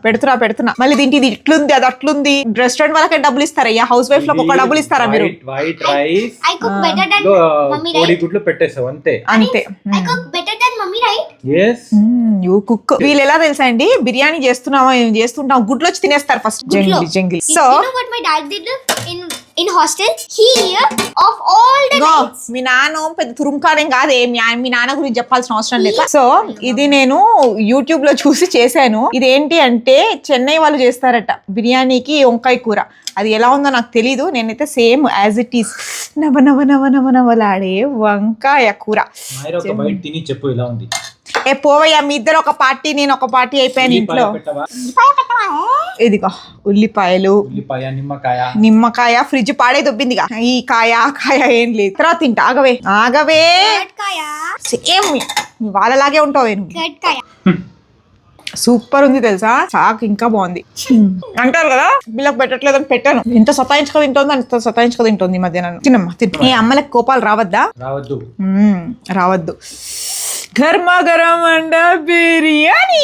పెడుతున్నా మళ్ళీ దీంట్లో ఇది ఇట్లుంది అది అట్లుంది. రెస్టారెంట్ వాళ్ళకి డబ్బులు ఇస్తారయ్యా, హౌస్ వైఫ్ లకు ఒక డబ్బులు ఇస్తారా మీరు? వైట్ రైస్ కోడి గుడ్లు పెట్టేసావు అంతే. You cook. వీళ్ళు ఎలా తెలుసా అండి, బిర్యానీ చేస్తుంటాం గుడ్లు వచ్చి తినేస్తారు first. Jungle. So in hostel here of all the nights. మీ నాన్న పెద్ద తురుంకాడేం కాదే, మీ నాన్న గురించి చెప్పాల్సిన అవసరం లేదు. సో ఇది నేను యూట్యూబ్ లో చూసి చేశాను. ఇది ఏంటి అంటే చెన్నై వాళ్ళు చేస్తారట బిర్యానీకి వంకాయ కూర. అది ఎలా ఉందో నాకు తెలీదు, నేనైతే సేమ్ యాజ్ ఇట్ ఈస్ నవలాడే వంకాయ కూర. తిని చెప్పు ఎలా ఉంది. పోవయ్యా, మీ ఇద్దరు ఒక పార్టీ నేను ఒక పార్టీ అయిపోయాను ఇంట్లో. ఇదిగో ఉల్లిపాయలు, నిమ్మకాయ ఫ్రిడ్జ్ పాడే దొబ్బిందిగా. ఈ కాయ ఆ కాయ ఏం లేదు, తర్వాత తింటా. ఆగవే సేమ్ వాళ్ళలాగే ఉంటావే నువ్వు. సూపర్ ఉంది తెలుసా, చాక్ ఇంకా బాగుంది. అంటారు కదా వీళ్ళకి పెట్టట్లేదని పెట్టాను. ఎంత సతాయించుకో తింటుందో అంత సతాయించుకో తింటుంది ఈ మధ్య. నన్ను తినమ్మా ఈ అమ్మలకు కోపాలు రావద్దు. గర్మా గరం అండ బిర్యానీ.